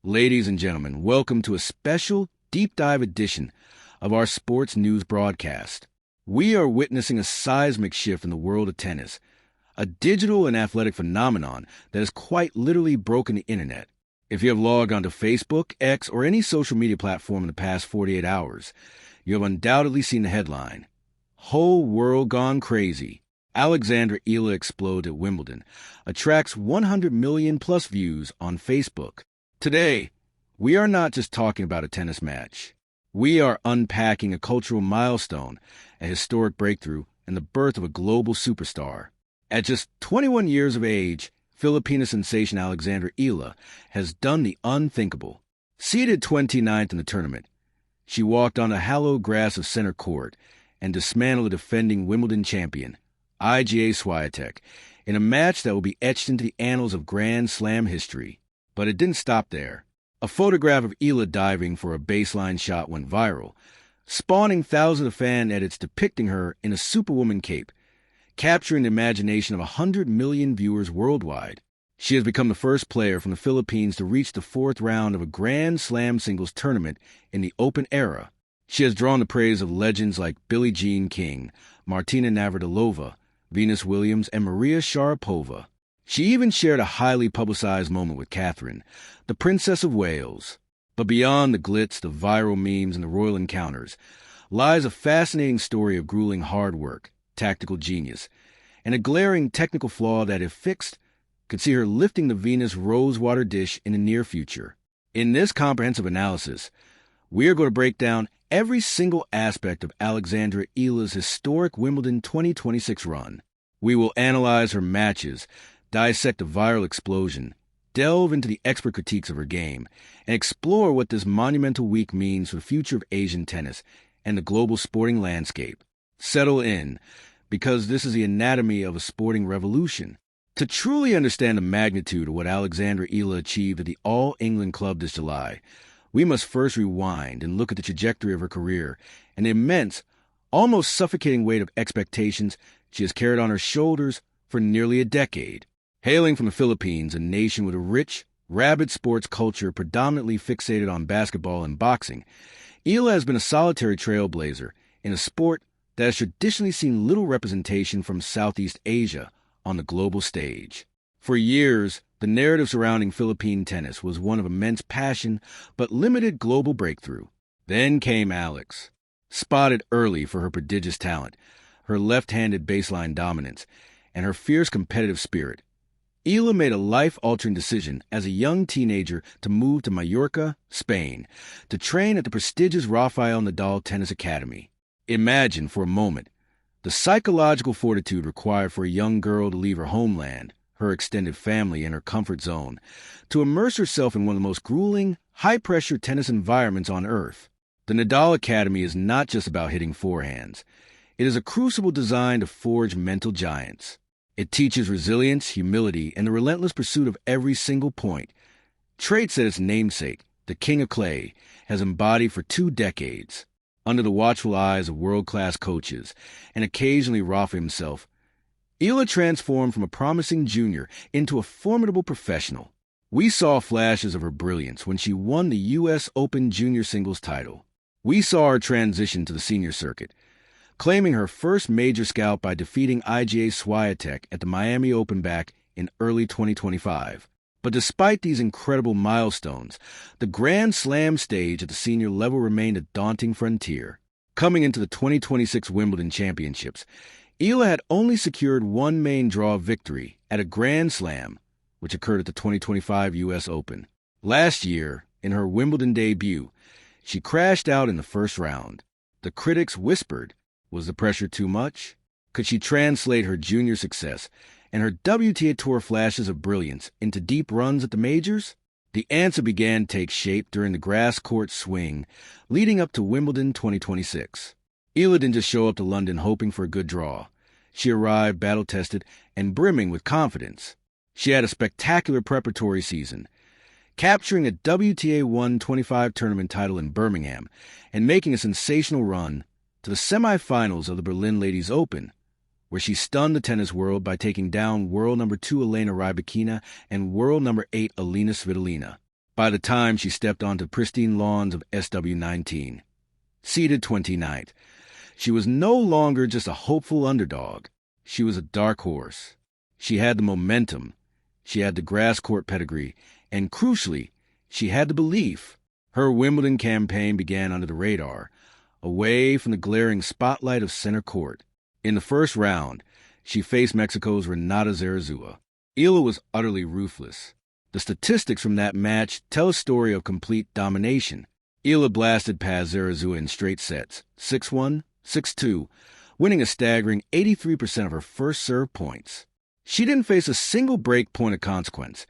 Ladies and gentlemen, welcome to a special deep dive edition of our sports news broadcast. We are witnessing a seismic shift in the world of tennis, a digital and athletic phenomenon that has quite literally broken the internet. If you have logged onto Facebook, X, or any social media platform in the past 48 hours, you have undoubtedly seen the headline, "Whole World Gone Crazy. Alexandra Eala Explodes at Wimbledon," attracts 100 million plus views on Facebook. Today, we are not just talking about a tennis match. We are unpacking a cultural milestone, a historic breakthrough, and the birth of a global superstar. At just 21 years of age, Filipina sensation Alexandra Eala has done the unthinkable. Seated 29th in the tournament, she walked on the hallowed grass of center court and dismantled the defending Wimbledon champion, Iga Swiatek, in a match that will be etched into the annals of Grand Slam history. But it didn't stop there. A photograph of Eala diving for a baseline shot went viral, spawning thousands of fan edits depicting her in a superwoman cape, capturing the imagination of 100 million viewers worldwide. She has become the first player from the Philippines to reach the fourth round of a Grand Slam singles tournament in the Open era. She has drawn the praise of legends like Billie Jean King, Martina Navratilova, Venus Williams, and Maria Sharapova. She even shared a highly publicized moment with Catherine, the Princess of Wales. But beyond the glitz, the viral memes, and the royal encounters, lies a fascinating story of grueling hard work, tactical genius, and a glaring technical flaw that, if fixed, could see her lifting the Venus Rosewater dish in the near future. In this comprehensive analysis, we are going to break down every single aspect of Alexandra Eala's historic Wimbledon 2026 run. We will analyze her matches, dissect the viral explosion, delve into the expert critiques of her game, and explore what this monumental week means for the future of Asian tennis and the global sporting landscape. Settle in, because this is the anatomy of a sporting revolution. To truly understand the magnitude of what Alexandra Eala achieved at the All England Club this July, we must first rewind and look at the trajectory of her career and the immense, almost suffocating weight of expectations she has carried on her shoulders for nearly a decade. Hailing from the Philippines, a nation with a rich, rabid sports culture predominantly fixated on basketball and boxing, Eala has been a solitary trailblazer in a sport that has traditionally seen little representation from Southeast Asia on the global stage. For years, the narrative surrounding Philippine tennis was one of immense passion but limited global breakthrough. Then came Alex. Spotted early for her prodigious talent, her left-handed baseline dominance, and her fierce competitive spirit, Eala made a life-altering decision as a young teenager to move to Mallorca, Spain, to train at the prestigious Rafael Nadal Tennis Academy. Imagine, for a moment, the psychological fortitude required for a young girl to leave her homeland, her extended family, and her comfort zone, to immerse herself in one of the most grueling, high-pressure tennis environments on earth. The Nadal Academy is not just about hitting forehands. It is a crucible designed to forge mental giants. It teaches resilience, humility, and the relentless pursuit of every single point, traits that its namesake, the King of Clay, has embodied for 2 decades. Under the watchful eyes of world-class coaches, and occasionally Rafa himself, Eala transformed from a promising junior into a formidable professional. We saw flashes of her brilliance when she won the U.S. Open Junior Singles title. We saw her transition to the senior circuit, claiming her first major scalp by defeating Iga Swiatek at the Miami Open back in early 2025. But despite these incredible milestones, the Grand Slam stage at the senior level remained a daunting frontier. Coming into the 2026 Wimbledon Championships, Eala had only secured one main draw victory at a Grand Slam, which occurred at the 2025 U.S. Open. Last year, in her Wimbledon debut, she crashed out in the first round. The critics whispered, was the pressure too much? Could she translate her junior success and her WTA Tour flashes of brilliance into deep runs at the majors? The answer began to take shape during the grass court swing leading up to Wimbledon 2026. Eala didn't just show up to London hoping for a good draw. She arrived battle-tested and brimming with confidence. She had a spectacular preparatory season, capturing a WTA 125 tournament title in Birmingham and making a sensational run to the semifinals of the Berlin Ladies Open, where she stunned the tennis world by taking down world number 2 Elena Rybakina and world number 8 Alina Svitolina. by the time she stepped onto pristine lawns of SW19. Seeded 29th, she was no longer just a hopeful underdog. She was a dark horse. She had the momentum. She had the grass court pedigree. And crucially, she had the belief. Her Wimbledon campaign began under the radar, away from the glaring spotlight of center court. In the first round, she faced Mexico's Renata Zarazua. Eala was utterly ruthless. The statistics from that match tell a story of complete domination. Eala blasted past Zarazua in straight sets, 6-1, 6-2, winning a staggering 83% of her first serve points. She didn't face a single break point of consequence,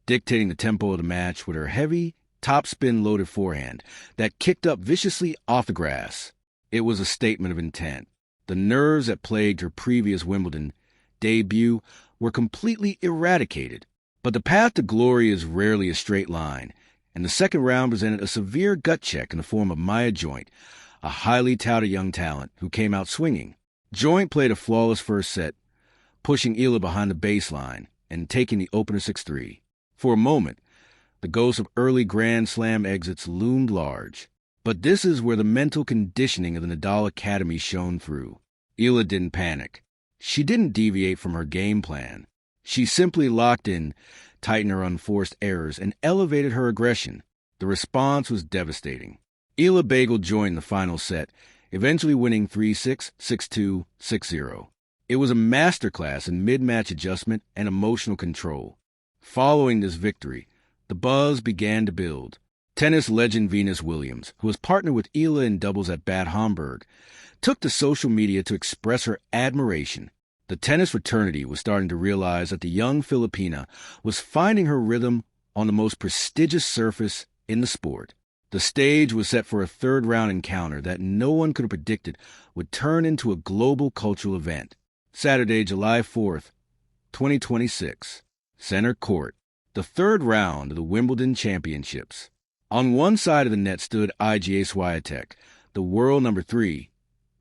dictating the tempo of the match with her heavy, topspin-loaded forehand that kicked up viciously off the grass. It was a statement of intent. The nerves that plagued her previous Wimbledon debut were completely eradicated. But the path to glory is rarely a straight line, and the second round presented a severe gut check in the form of Maya Joint, a highly touted young talent who came out swinging. Joint played a flawless first set, pushing Eala behind the baseline and taking the opener 6-3. For a moment, the ghost of early Grand Slam exits loomed large. But this is where the mental conditioning of the Nadal Academy shone through. Eala didn't panic. She didn't deviate from her game plan. She simply locked in, tightened her unforced errors, and elevated her aggression. The response was devastating. Eala bageled Joint in the final set, eventually winning 3-6, 6-2, 6-0. It was a masterclass in mid-match adjustment and emotional control. Following this victory, the buzz began to build. Tennis legend Venus Williams, who was partnered with Eala in doubles at Bad Homburg, took to social media to express her admiration. The tennis fraternity was starting to realize that the young Filipina was finding her rhythm on the most prestigious surface in the sport. The stage was set for a third-round encounter that no one could have predicted would turn into a global cultural event. Saturday, July 4th, 2026. Center Court, the third round of the Wimbledon Championships. On one side of the net stood Iga Swiatek, the world number 3,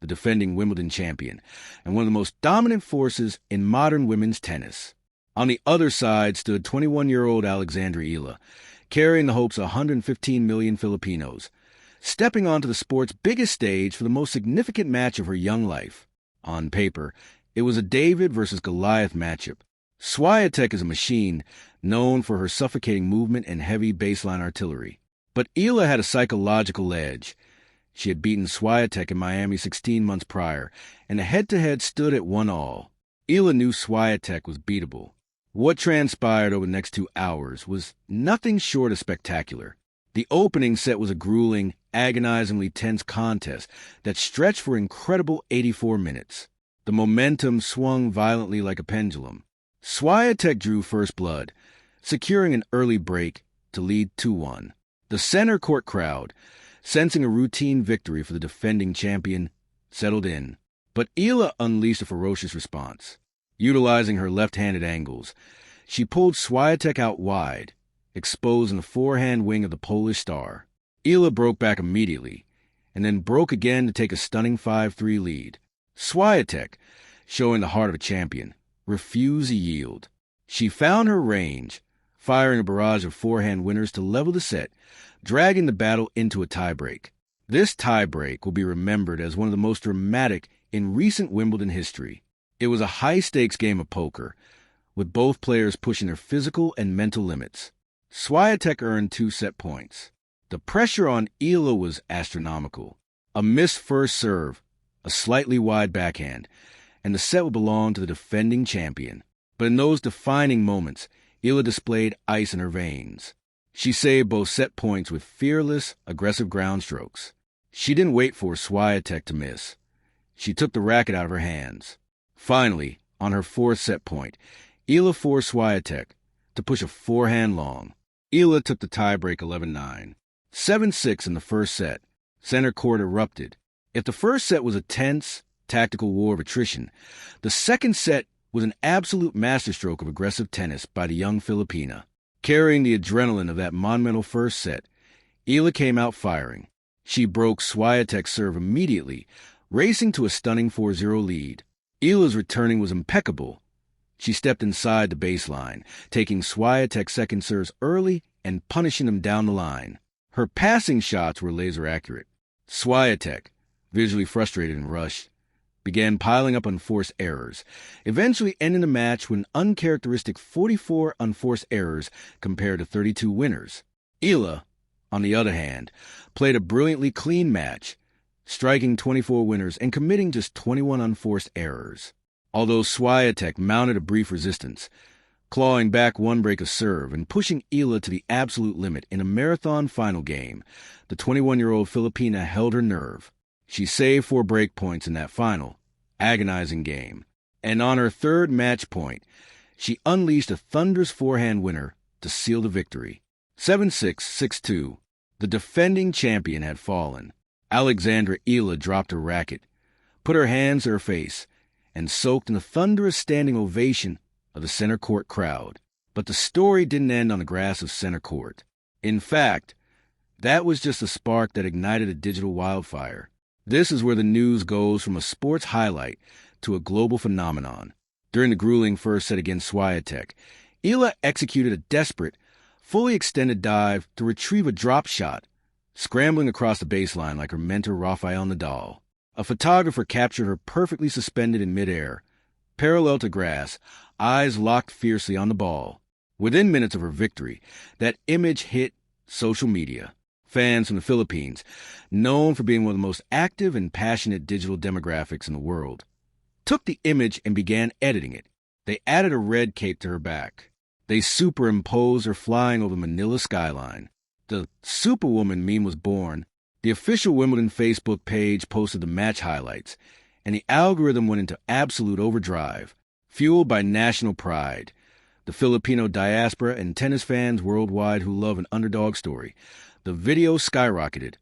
the defending Wimbledon champion, and one of the most dominant forces in modern women's tennis. On the other side stood 21-year-old Alexandra Eala, carrying the hopes of 115 million Filipinos, stepping onto the sport's biggest stage for the most significant match of her young life. On paper, it was a David versus Goliath matchup. Swiatek is a machine known for her suffocating movement and heavy baseline artillery. But Eala had a psychological edge. She had beaten Swiatek in Miami 16 months prior, and the head-to-head stood at 1-1. Eala knew Swiatek was beatable. What transpired over the next 2 hours was nothing short of spectacular. The opening set was a grueling, agonizingly tense contest that stretched for an incredible 84 minutes. The momentum swung violently like a pendulum. Swiatek drew first blood, securing an early break to lead 2-1. The center court crowd, sensing a routine victory for the defending champion, settled in. But Eala unleashed a ferocious response. Utilizing her left-handed angles, she pulled Swiatek out wide, exposing the forehand wing of the Polish star. Eala broke back immediately, and then broke again to take a stunning 5-3 lead. Swiatek, showing the heart of a champion, refused to yield. She found her range, firing a barrage of forehand winners to level the set, dragging the battle into a tiebreak. This tiebreak will be remembered as one of the most dramatic in recent Wimbledon history. It was a high-stakes game of poker, with both players pushing their physical and mental limits. Swiatek earned 2 set points. The pressure on Eala was astronomical. A missed first serve, a slightly wide backhand, and the set would belong to the defending champion. But in those defining moments, Eala displayed ice in her veins. She saved both set points with fearless, aggressive ground strokes. She didn't wait for Swiatek to miss. She took the racket out of her hands. Finally, on her 4th set point, Eala forced Swiatek to push a forehand long. Eala took the tiebreak 11-9. 7-6 in the first set. Center court erupted. If the first set was a tense, tactical war of attrition, the second set was an absolute masterstroke of aggressive tennis by the young Filipina. Carrying the adrenaline of that monumental first set, Eala came out firing. She broke Swiatek's serve immediately, racing to a stunning 4-0 lead. Eala's returning was impeccable. She stepped inside the baseline, taking Swiatek's second serves early and punishing them down the line. Her passing shots were laser accurate. Swiatek, visually frustrated and rushed, began piling up unforced errors, eventually ending the match with an uncharacteristic 44 unforced errors compared to 32 winners. Eala, on the other hand, played a brilliantly clean match, striking 24 winners and committing just 21 unforced errors. Although Swiatek mounted a brief resistance, clawing back one break of serve and pushing Eala to the absolute limit in a marathon final game, the 21-year-old Filipina held her nerve. She saved 4 break points in that final, agonizing game, and on her third match point, she unleashed a thunderous forehand winner to seal the victory. 7-6, 6-2. The defending champion had fallen. Alexandra Eala dropped her racket, put her hands to her face, and soaked in the thunderous standing ovation of the center court crowd. But the story didn't end on the grass of center court. In fact, that was just a spark that ignited a digital wildfire. This is where the news goes from a sports highlight to a global phenomenon. During the grueling first set against Swiatek, Eala executed a desperate, fully extended dive to retrieve a drop shot, scrambling across the baseline like her mentor Rafael Nadal. A photographer captured her perfectly suspended in midair, parallel to grass, eyes locked fiercely on the ball. Within minutes of her victory, that image hit social media. Fans from the Philippines, known for being one of the most active and passionate digital demographics in the world, took the image and began editing it. They added a red cape to her back. They superimposed her flying over the Manila skyline. The Superwoman meme was born. The official Wimbledon Facebook page posted the match highlights, and the algorithm went into absolute overdrive, fueled by national pride. The Filipino diaspora and tennis fans worldwide who love an underdog story. The video skyrocketed,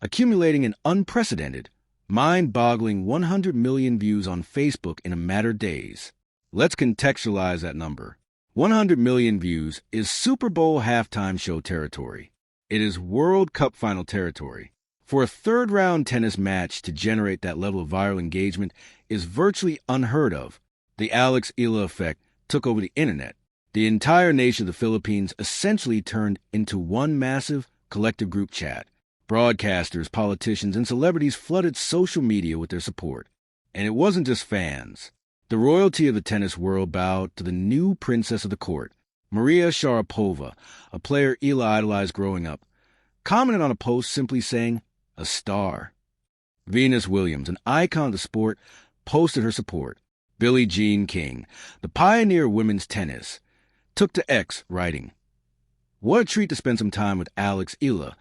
accumulating an unprecedented, mind-boggling 100 million views on Facebook in a matter of days. Let's contextualize that number. 100 million views is Super Bowl halftime show territory. It is World Cup final territory. For a third-round tennis match to generate that level of viral engagement is virtually unheard of. The Alex Eala effect took over the internet. The entire nation of the Philippines essentially turned into one massive, collective group chat. Broadcasters, politicians, and celebrities flooded social media with their support. And it wasn't just fans. The royalty of the tennis world bowed to the new princess of the court. Maria Sharapova, a player Eala idolized growing up, commented on a post simply saying, "A star." Venus Williams, an icon of the sport, posted her support. Billie Jean King, the pioneer of women's tennis, took to X, writing, "What a treat to spend some time with Alex Eala,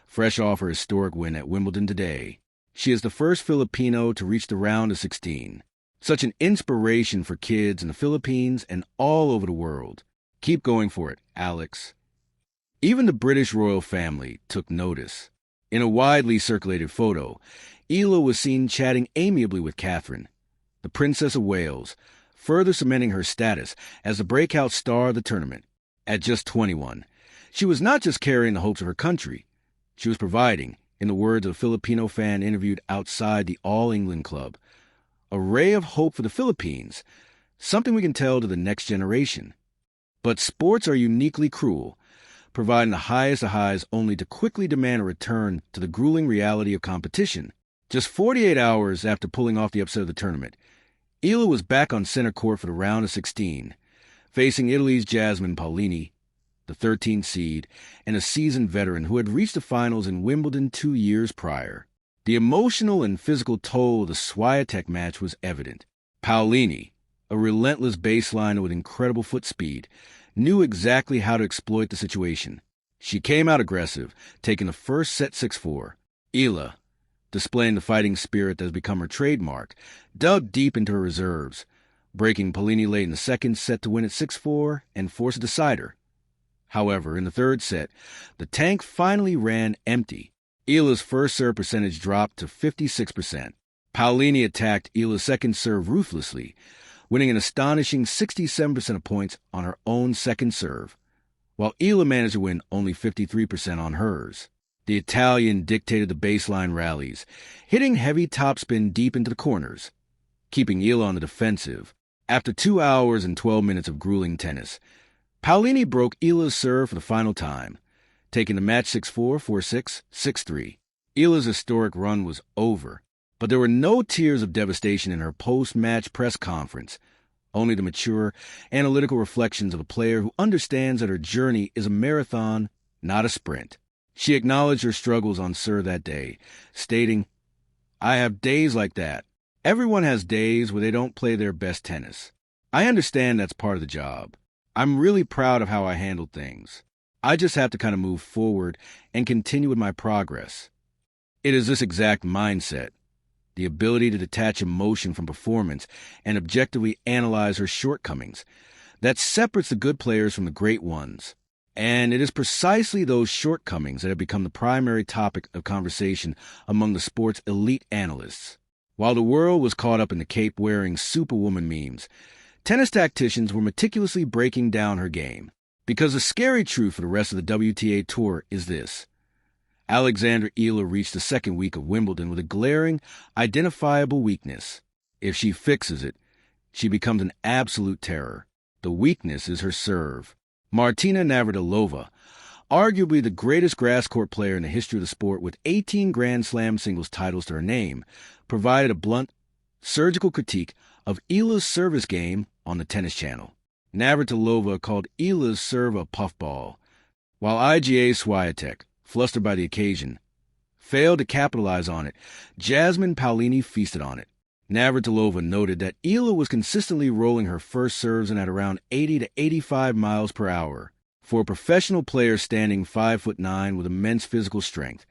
fresh off her historic win at Wimbledon today. She is the first Filipino to reach the round of 16. Such an inspiration for kids in the Philippines and all over the world. Keep going for it, Alex." Even the British royal family took notice. In a widely circulated photo, Eala was seen chatting amiably with Catherine, the Princess of Wales, further cementing her status as the breakout star of the tournament. At just 21, she was not just carrying the hopes of her country. She was providing, in the words of a Filipino fan interviewed outside the All England Club, a ray of hope for the Philippines, something we can tell to the next generation. But sports are uniquely cruel, providing the highest of highs only to quickly demand a return to the grueling reality of competition. Just 48 hours after pulling off the upset of the tournament, Eala was back on center court for the round of 16, facing Italy's Jasmine Paolini, the 13th seed, and a seasoned veteran who had reached the finals in Wimbledon 2 years prior. The emotional and physical toll of the Swiatek match was evident. Paolini, a relentless baseliner with incredible foot speed, knew exactly how to exploit the situation. She came out aggressive, taking the first set 6-4. Eala, displaying the fighting spirit that has become her trademark, dug deep into her reserves, breaking Paolini late in the second set to win at 6-4 and force a decider. However, in the third set, the tank finally ran empty. Eala's first serve percentage dropped to 56%. Paolini attacked Eala's second serve ruthlessly, winning an astonishing 67% of points on her own second serve, while Eala managed to win only 53% on hers. The Italian dictated the baseline rallies, hitting heavy topspin deep into the corners, keeping Eala on the defensive. After 2 hours and 12 minutes of grueling tennis, Paolini broke Eala's serve for the final time, taking the match 6-4, 4-6, 6-3. Eala's historic run was over, but there were no tears of devastation in her post-match press conference, only the mature, analytical reflections of a player who understands that her journey is a marathon, not a sprint. She acknowledged her struggles on serve that day, stating, "I have days like that. Everyone has days where they don't play their best tennis. I understand that's part of the job. I'm really proud of how I handled things. I just have to kind of move forward and continue with my progress." It is this exact mindset, the ability to detach emotion from performance and objectively analyze her shortcomings, that separates the good players from the great ones. And it is precisely those shortcomings that have become the primary topic of conversation among the sport's elite analysts. While the world was caught up in the cape-wearing superwoman memes, tennis tacticians were meticulously breaking down her game. Because the scary truth for the rest of the WTA Tour is this: Alexandra Eala reached the second week of Wimbledon with a glaring, identifiable weakness. If she fixes it, she becomes an absolute terror. The weakness is her serve. Martina Navratilova, arguably the greatest grass court player in the history of the sport with 18 Grand Slam singles titles to her name, provided a blunt, surgical critique of Eala's service game on the Tennis Channel. Navratilova called Eala's serve a puffball, while IGA Swiatek, flustered by the occasion, failed to capitalize on it. Jasmine Paolini feasted on it. Navratilova noted that Eala was consistently rolling her first serves in at around 80 to 85 miles per hour. For a professional player standing 5'9" with immense physical strength,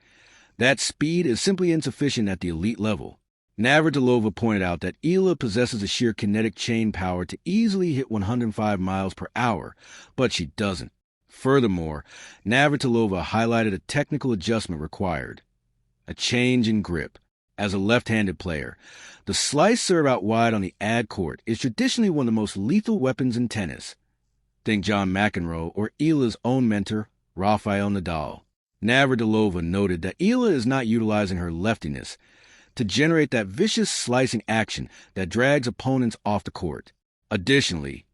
that speed is simply insufficient at the elite level. Navratilova pointed out that Eala possesses the sheer kinetic chain power to easily hit 105 miles per hour, but she doesn't. Furthermore, Navratilova highlighted a technical adjustment required: a change in grip. As a left-handed player, the slice serve out wide on the ad court is traditionally one of the most lethal weapons in tennis. Think John McEnroe or Eala's own mentor, Rafael Nadal. Navratilova noted that Eala is not utilizing her leftiness to generate that vicious slicing action that drags opponents off the court. Additionally,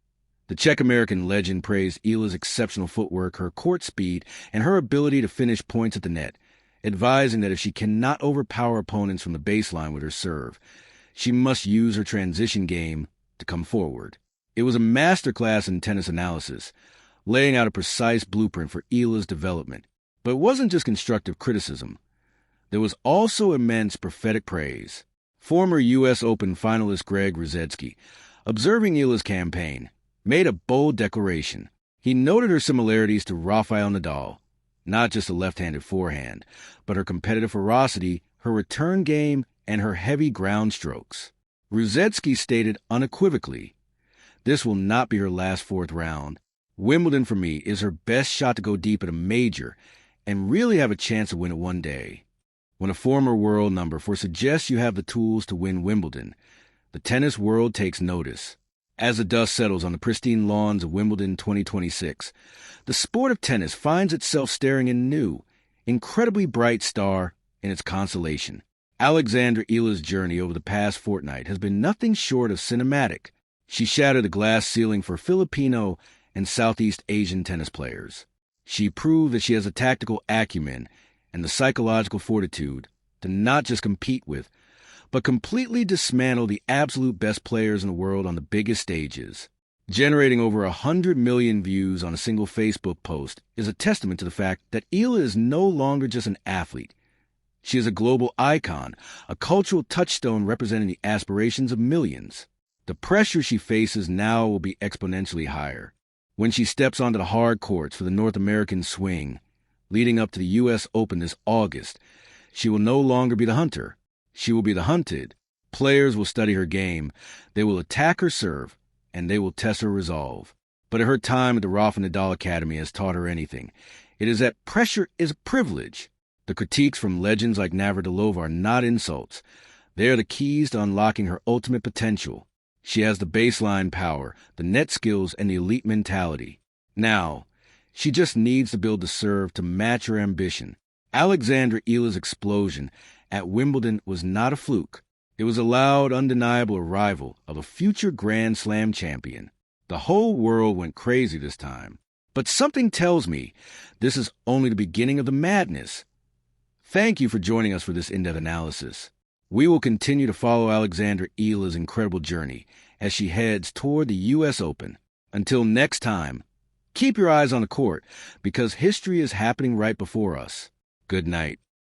the Czech-American legend praised Eala's exceptional footwork, her court speed, and her ability to finish points at the net, advising that if she cannot overpower opponents from the baseline with her serve, she must use her transition game to come forward. It was a masterclass in tennis analysis, laying out a precise blueprint for Eala's development. But it wasn't just constructive criticism. There was also immense prophetic praise. Former U.S. Open finalist Greg Rusedski, observing Eala's campaign, made a bold declaration. He noted her similarities to Rafael Nadal, not just a left-handed forehand, but her competitive ferocity, her return game, and her heavy ground strokes. Rusedski stated unequivocally, "This will not be her last fourth round. Wimbledon for me is her best shot to go deep at a major and really have a chance to win it one day." When a former world number 4 suggests you have the tools to win Wimbledon, the tennis world takes notice. As the dust settles on the pristine lawns of Wimbledon 2026, the sport of tennis finds itself staring a new, incredibly bright star in its constellation. Alexandra Eala's journey over the past fortnight has been nothing short of cinematic. She shattered the glass ceiling for Filipino and Southeast Asian tennis players. She proved that she has a tactical acumen and the psychological fortitude to not just compete with, but completely dismantle the absolute best players in the world on the biggest stages. Generating over 100 million views on a single Facebook post is a testament to the fact that Eala is no longer just an athlete. She is a global icon, a cultural touchstone representing the aspirations of millions. The pressure she faces now will be exponentially higher. When she steps onto the hard courts for the North American swing, leading up to the U.S. Open this August, she will no longer be the hunter. She will be the hunted. Players will study her game, they will attack her serve, and they will test her resolve. But her time at the Rafa Nadal Academy has taught her anything. It is that pressure is a privilege. The critiques from legends like Navratilova are not insults. They are the keys to unlocking her ultimate potential. She has the baseline power, the net skills, and the elite mentality. Now, she just needs to build the serve to match her ambition. Alexandra Eala's explosion at Wimbledon was not a fluke. It was a loud, undeniable arrival of a future Grand Slam champion. The whole world went crazy this time. But something tells me this is only the beginning of the madness. Thank you for joining us for this in-depth analysis. We will continue to follow Alexandra Eala's incredible journey as she heads toward the U.S. Open. Until next time, keep your eyes on the court because history is happening right before us. Good night.